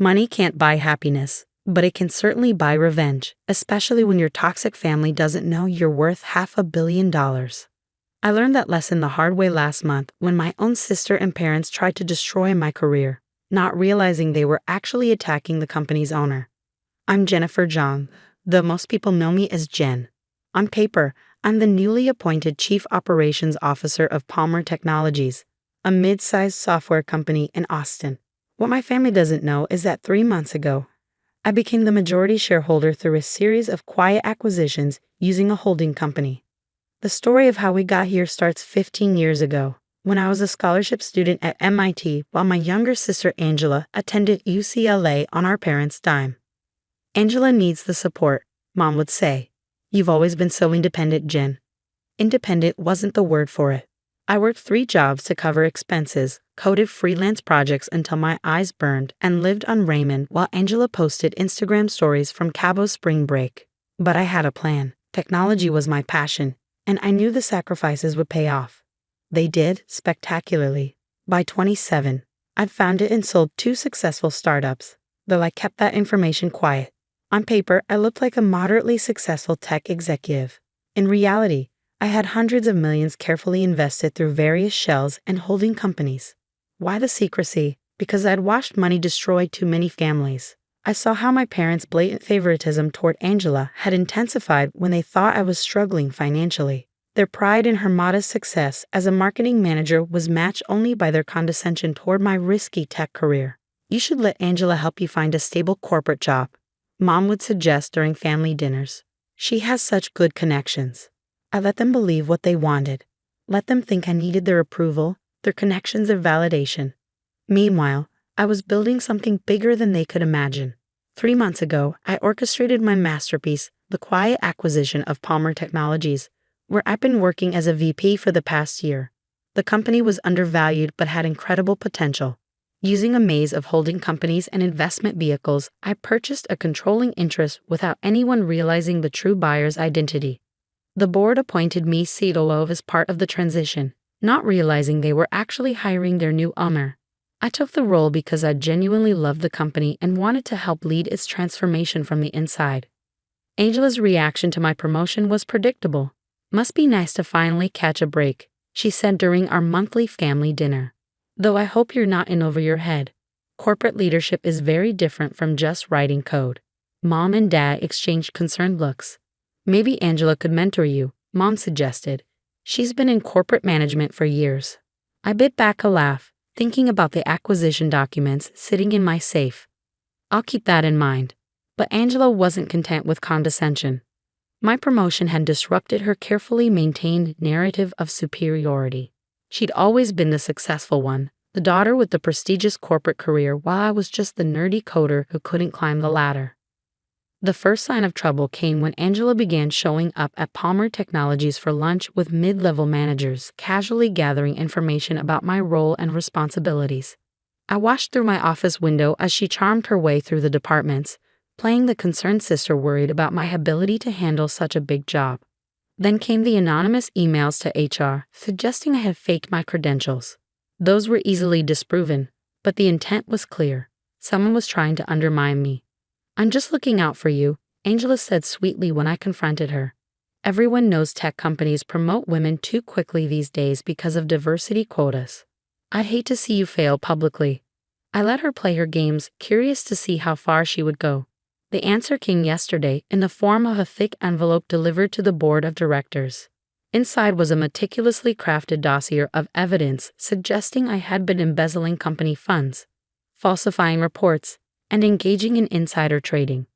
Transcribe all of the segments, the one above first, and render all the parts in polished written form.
Money can't buy happiness, but it can certainly buy revenge, especially when your toxic family doesn't know you're worth $500 million. I learned that lesson the hard way last month when my own sister and parents tried to destroy my career, not realizing they were actually attacking the company's owner. I'm Jennifer Zhang, though most people know me as Jen. On paper, I'm the newly appointed Chief Operations Officer of Palmer Technologies, a mid-sized software company in Austin. What my family doesn't know is that 3 months ago, I became the majority shareholder through a series of quiet acquisitions using a holding company. The story of how we got here starts 15 years ago, when I was a scholarship student at MIT while my younger sister Angela attended UCLA on our parents' dime. "Angela needs the support," Mom would say. "You've always been so independent, Jen." Independent wasn't the word for it. I worked 3 jobs to cover expenses, coded freelance projects until my eyes burned, and lived on ramen while Angela posted Instagram stories from Cabo's spring break. But I had a plan. Technology was my passion, and I knew the sacrifices would pay off. They did, spectacularly. By 27, I'd founded and sold 2 successful startups, though I kept that information quiet. On paper, I looked like a moderately successful tech executive. In reality, I had hundreds of millions carefully invested through various shells and holding companies. Why the secrecy? Because I'd watched money destroy too many families. I saw how my parents' blatant favoritism toward Angela had intensified when they thought I was struggling financially. Their pride in her modest success as a marketing manager was matched only by their condescension toward my risky tech career. "You should let Angela help you find a stable corporate job," Mom would suggest during family dinners. "She has such good connections." I let them believe what they wanted. Let them think I needed their approval, their connections, their validation. Meanwhile, I was building something bigger than they could imagine. 3 months ago, I orchestrated my masterpiece, the quiet acquisition of Palmer Technologies, where I've been working as a VP for the past year. The company was undervalued but had incredible potential. Using a maze of holding companies and investment vehicles, I purchased a controlling interest without anyone realizing the true buyer's identity. The board appointed me COO as part of the transition, not realizing they were actually hiring their new owner. I took the role because I genuinely loved the company and wanted to help lead its transformation from the inside. Angela's reaction to my promotion was predictable. "Must be nice to finally catch a break," she said during our monthly family dinner. "Though I hope you're not in over your head. Corporate leadership is very different from just writing code." Mom and Dad exchanged concerned looks. "Maybe Angela could mentor you," Mom suggested. "She's been in corporate management for years." I bit back a laugh, thinking about the acquisition documents sitting in my safe. "I'll keep that in mind." But Angela wasn't content with condescension. My promotion had disrupted her carefully maintained narrative of superiority. She'd always been the successful one, the daughter with the prestigious corporate career, while I was just the nerdy coder who couldn't climb the ladder. The first sign of trouble came when Angela began showing up at Palmer Technologies for lunch with mid-level managers, casually gathering information about my role and responsibilities. I watched through my office window as she charmed her way through the departments, playing the concerned sister worried about my ability to handle such a big job. Then came the anonymous emails to HR, suggesting I had faked my credentials. Those were easily disproven, but the intent was clear. Someone was trying to undermine me. "I'm just looking out for you," Angela said sweetly when I confronted her. "Everyone knows tech companies promote women too quickly these days because of diversity quotas. I'd hate to see you fail publicly." I let her play her games, curious to see how far she would go. The answer came yesterday in the form of a thick envelope delivered to the board of directors. Inside was a meticulously crafted dossier of evidence suggesting I had been embezzling company funds, falsifying reports, and engaging in insider trading.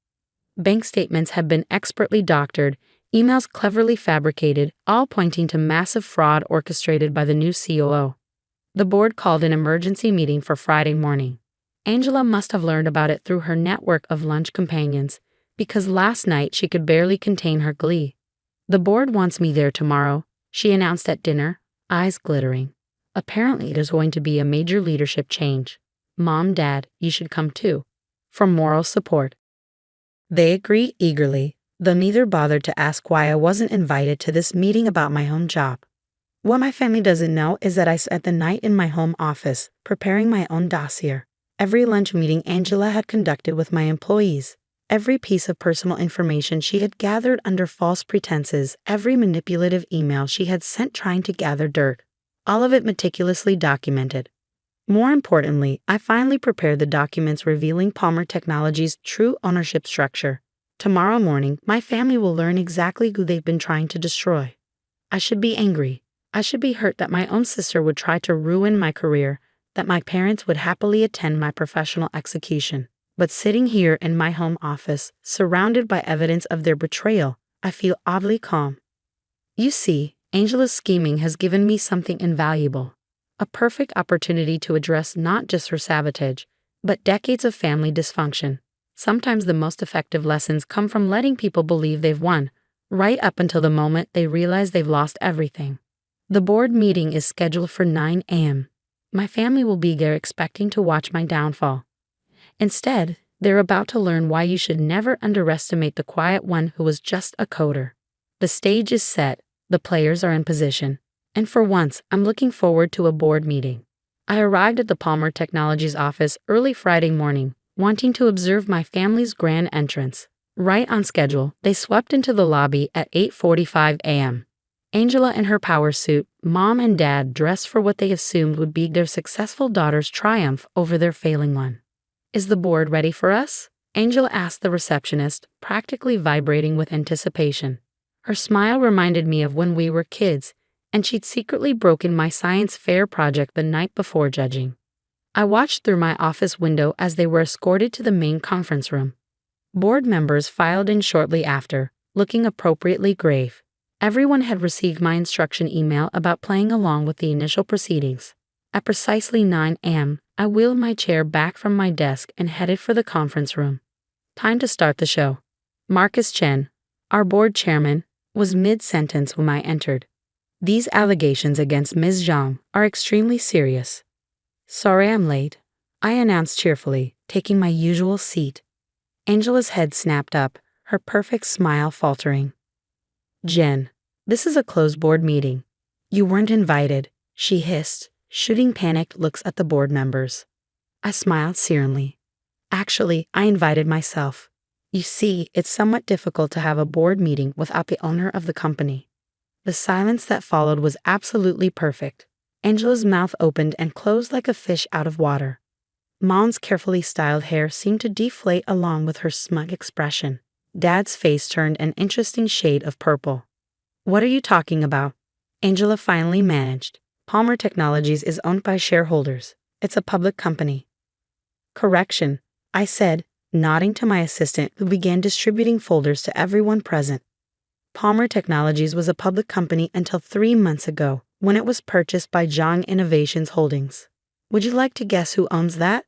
Bank statements had been expertly doctored, emails cleverly fabricated, all pointing to massive fraud orchestrated by the new COO. The board called an emergency meeting for Friday morning. Angela must have learned about it through her network of lunch companions, because last night she could barely contain her glee. "The board wants me there tomorrow," she announced at dinner, eyes glittering. "Apparently there's going to be a major leadership change. Mom, Dad, you should come too. For moral support." They agreed eagerly, though neither bothered to ask why I wasn't invited to this meeting about my own job. What my family doesn't know is that I spent the night in my home office, preparing my own dossier. Every lunch meeting Angela had conducted with my employees, every piece of personal information she had gathered under false pretenses, every manipulative email she had sent trying to gather dirt, all of it meticulously documented. More importantly, I finally prepared the documents revealing Palmer Technologies' true ownership structure. Tomorrow morning, my family will learn exactly who they've been trying to destroy. I should be angry. I should be hurt that my own sister would try to ruin my career, that my parents would happily attend my professional execution. But sitting here in my home office, surrounded by evidence of their betrayal, I feel oddly calm. You see, Angela's scheming has given me something invaluable. A perfect opportunity to address not just her sabotage, but decades of family dysfunction. Sometimes the most effective lessons come from letting people believe they've won, right up until the moment they realize they've lost everything. The board meeting is scheduled for 9 a.m. My family will be there expecting to watch my downfall. Instead, they're about to learn why you should never underestimate the quiet one who was just a coder. The stage is set, the players are in position, and for once, I'm looking forward to a board meeting. I arrived at the Palmer Technologies office early Friday morning, wanting to observe my family's grand entrance. Right on schedule, they swept into the lobby at 8:45 a.m. Angela in her power suit, mom and dad dressed for what they assumed would be their successful daughter's triumph over their failing one. "Is the board ready for us?" Angela asked the receptionist, practically vibrating with anticipation. Her smile reminded me of when we were kids, and she'd secretly broken my science fair project the night before judging. I watched through my office window as they were escorted to the main conference room. Board members filed in shortly after, looking appropriately grave. Everyone had received my instruction email about playing along with the initial proceedings. At precisely 9 a.m., I wheeled my chair back from my desk and headed for the conference room. Time to start the show. Marcus Chen, our board chairman, was mid-sentence when I entered. "These allegations against Ms. Zhang are extremely serious." "Sorry I'm late," I announced cheerfully, taking my usual seat. Angela's head snapped up, her perfect smile faltering. "Jen, this is a closed board meeting. You weren't invited," she hissed, shooting panicked looks at the board members. I smiled serenely. "Actually, I invited myself. You see, it's somewhat difficult to have a board meeting without the owner of the company." The silence that followed was absolutely perfect. Angela's mouth opened and closed like a fish out of water. Mom's carefully styled hair seemed to deflate along with her smug expression. Dad's face turned an interesting shade of purple. "What are you talking about?" Angela finally managed. "Palmer Technologies is owned by shareholders. It's a public company." "Correction," I said, nodding to my assistant who began distributing folders to everyone present. Palmer Technologies was a public company until 3 months ago, when it was purchased by Zhang Innovations Holdings. Would you like to guess who owns that?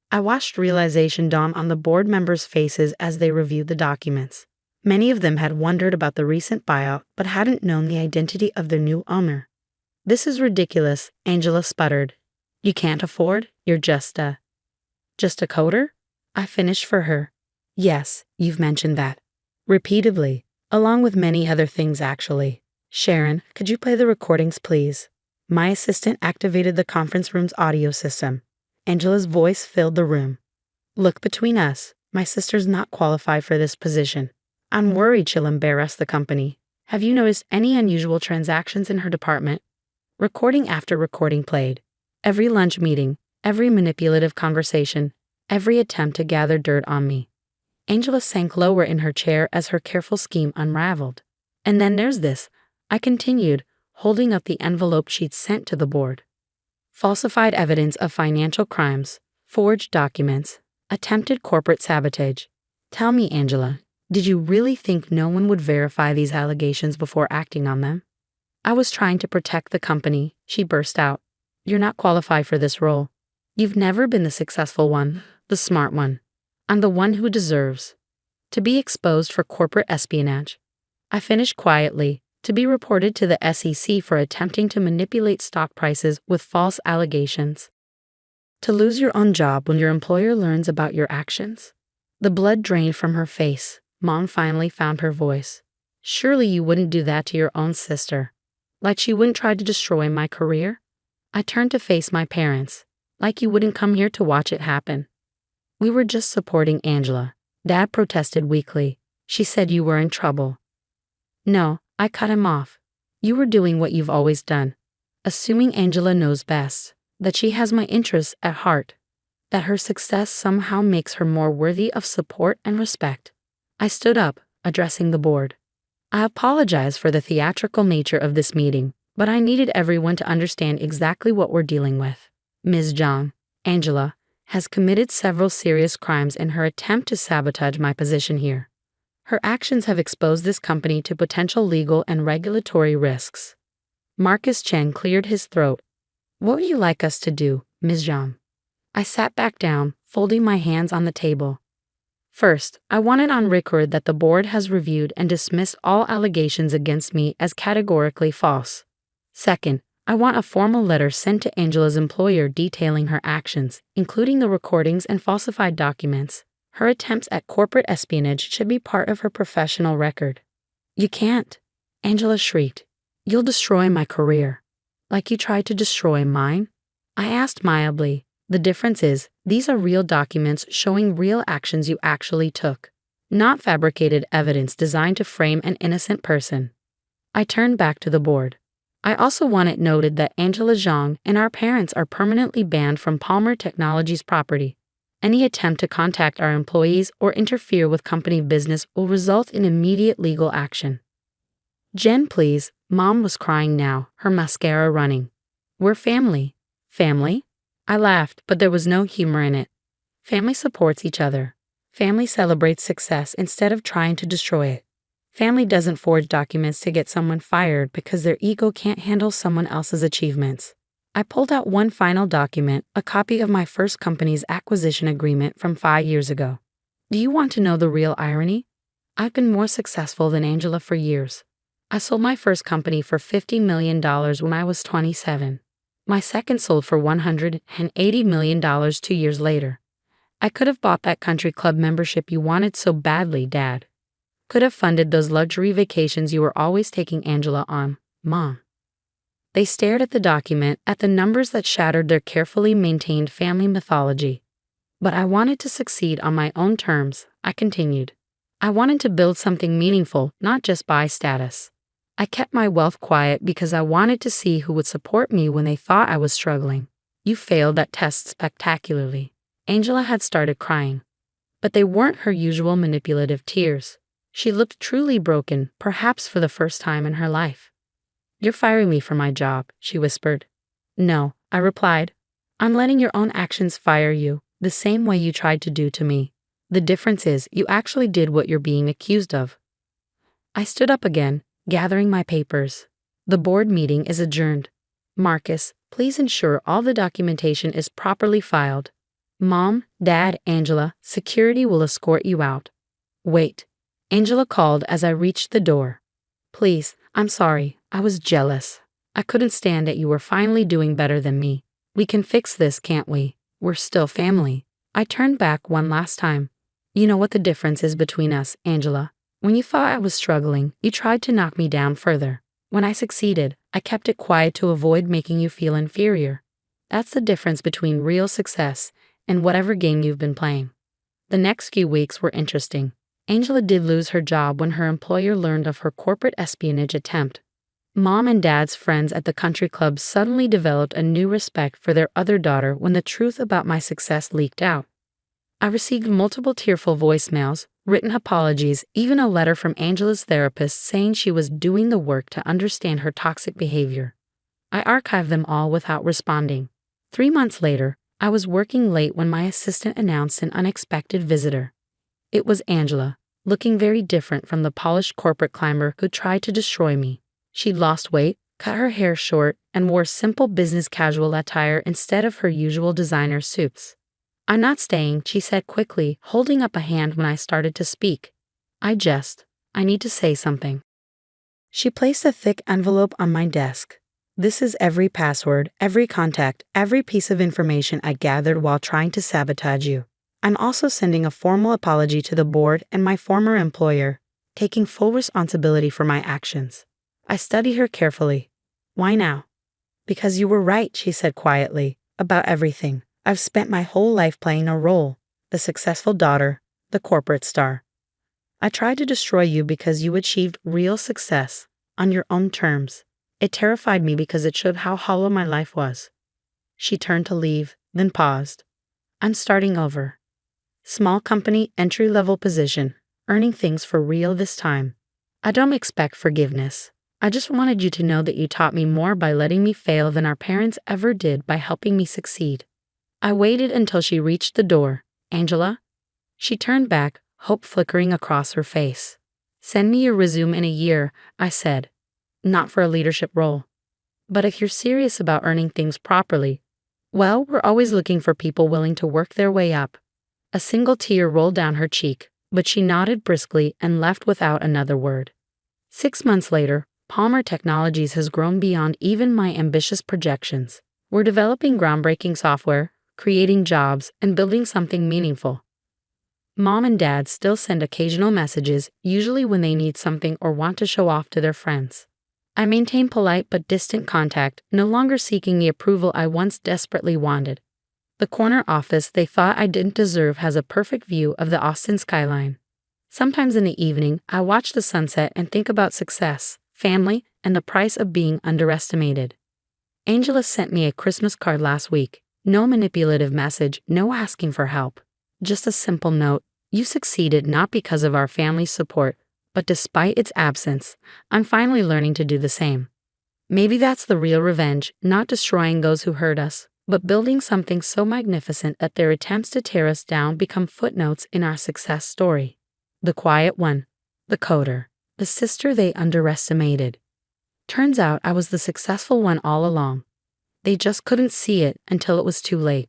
I watched realization dawn on the board members' faces as they reviewed the documents. Many of them had wondered about the recent buyout but hadn't known the identity of their new owner. "This is ridiculous," Angela sputtered. "You can't afford? You're just a coder?" I finished for her. "Yes, you've mentioned that. Repeatedly, along with many other things actually. Sharon, could you play the recordings, please?" My assistant activated the conference room's audio system. Angela's voice filled the room. "Look, between us, my sister's not qualified for this position. I'm worried she'll embarrass the company. Have you noticed any unusual transactions in her department?" Recording after recording played. Every lunch meeting, every manipulative conversation, every attempt to gather dirt on me. Angela sank lower in her chair as her careful scheme unraveled. "And then there's this," I continued, holding up the envelope she'd sent to the board. "Falsified evidence of financial crimes, forged documents, attempted corporate sabotage. Tell me, Angela, did you really think no one would verify these allegations before acting on them?" "I was trying to protect the company," she burst out. "You're not qualified for this role. You've never been the successful one, the smart one. I'm the one who deserves to be exposed for corporate espionage." I finished quietly, to be reported to the SEC for attempting to manipulate stock prices with false allegations. To lose your own job when your employer learns about your actions. The blood drained from her face. Mom finally found her voice. "Surely you wouldn't do that to your own sister. Like she wouldn't try to destroy my career?" I turned to face my parents. Like you wouldn't come here to watch it happen. We were just supporting Angela. Dad protested weakly. She said you were in trouble. No, I cut him off. You were doing what you've always done. Assuming Angela knows best, that she has my interests at heart, that her success somehow makes her more worthy of support and respect. I stood up, addressing the board. I apologize for the theatrical nature of this meeting, but I needed everyone to understand exactly what we're dealing with. Ms. Zhang, Angela, has committed several serious crimes in her attempt to sabotage my position here. Her actions have exposed this company to potential legal and regulatory risks. Marcus Chen cleared his throat. What would you like us to do, Ms. Zhang? I sat back down, folding my hands on the table. First, I want it on record that the board has reviewed and dismissed all allegations against me as categorically false. Second, I want a formal letter sent to Angela's employer detailing her actions, including the recordings and falsified documents. Her attempts at corporate espionage should be part of her professional record. You can't, Angela shrieked. You'll destroy my career. Like you tried to destroy mine? I asked mildly. The difference is, these are real documents showing real actions you actually took, not fabricated evidence designed to frame an innocent person. I turned back to the board. I also want it noted that Angela Zhang and our parents are permanently banned from Palmer Technologies property. Any attempt to contact our employees or interfere with company business will result in immediate legal action. Jen, please, Mom was crying now, her mascara running. We're family. Family? I laughed, but there was no humor in it. Family supports each other. Family celebrates success instead of trying to destroy it. Family doesn't forge documents to get someone fired because their ego can't handle someone else's achievements. I pulled out one final document, a copy of my first company's acquisition agreement from 5 years ago. Do you want to know the real irony? I've been more successful than Angela for years. I sold my first company for $50 million when I was 27. My second sold for $180 million 2 years later. I could have bought that country club membership you wanted so badly, Dad. Could have funded those luxury vacations you were always taking Angela on, Mom. They stared at the document, at the numbers that shattered their carefully maintained family mythology. But I wanted to succeed on my own terms, I continued. I wanted to build something meaningful, not just buy status. I kept my wealth quiet because I wanted to see who would support me when they thought I was struggling. You failed that test spectacularly. Angela had started crying. But they weren't her usual manipulative tears. She looked truly broken, perhaps for the first time in her life. You're firing me from my job, she whispered. No, I replied. I'm letting your own actions fire you, the same way you tried to do to me. The difference is you actually did what you're being accused of. I stood up again, gathering my papers. The board meeting is adjourned. Marcus, please ensure all the documentation is properly filed. Mom, Dad, Angela, security will escort you out. Wait. Angela called as I reached the door. Please, I'm sorry, I was jealous. I couldn't stand that you were finally doing better than me. We can fix this, can't we? We're still family. I turned back one last time. You know what the difference is between us, Angela. When you thought I was struggling, you tried to knock me down further. When I succeeded, I kept it quiet to avoid making you feel inferior. That's the difference between real success and whatever game you've been playing. The next few weeks were interesting. Angela did lose her job when her employer learned of her corporate espionage attempt. Mom and Dad's friends at the country club suddenly developed a new respect for their other daughter when the truth about my success leaked out. I received multiple tearful voicemails, written apologies, even a letter from Angela's therapist saying she was doing the work to understand her toxic behavior. I archived them all without responding. 3 months later, I was working late when my assistant announced an unexpected visitor. It was Angela, looking very different from the polished corporate climber who tried to destroy me. She'd lost weight, cut her hair short, and wore simple business casual attire instead of her usual designer suits. I'm not staying, she said quickly, holding up a hand when I started to speak. I need to say something. She placed a thick envelope on my desk. This is every password, every contact, every piece of information I gathered while trying to sabotage you. I'm also sending a formal apology to the board and my former employer, taking full responsibility for my actions. I studied her carefully. Why now? Because you were right, she said quietly, about everything. I've spent my whole life playing a role, the successful daughter, the corporate star. I tried to destroy you because you achieved real success on your own terms. It terrified me because it showed how hollow my life was. She turned to leave, then paused. I'm starting over. Small company, entry-level position, earning things for real this time. I don't expect forgiveness. I just wanted you to know that you taught me more by letting me fail than our parents ever did by helping me succeed. I waited until she reached the door. Angela? She turned back, hope flickering across her face. Send me your resume in a year, I said. Not for a leadership role. But if you're serious about earning things properly, well, we're always looking for people willing to work their way up. A single tear rolled down her cheek, but she nodded briskly and left without another word. 6 months later, Palmer Technologies has grown beyond even my ambitious projections. We're developing groundbreaking software, creating jobs, and building something meaningful. Mom and Dad still send occasional messages, usually when they need something or want to show off to their friends. I maintain polite but distant contact, no longer seeking the approval I once desperately wanted. The corner office they thought I didn't deserve has a perfect view of the Austin skyline. Sometimes in the evening, I watch the sunset and think about success, family, and the price of being underestimated. Angela sent me a Christmas card last week. No manipulative message, no asking for help. Just a simple note. You succeeded not because of our family's support, but despite its absence. I'm finally learning to do the same. Maybe that's the real revenge, not destroying those who hurt us, but building something so magnificent that their attempts to tear us down become footnotes in our success story. The quiet one. The coder. The sister they underestimated. Turns out I was the successful one all along. They just couldn't see it until it was too late.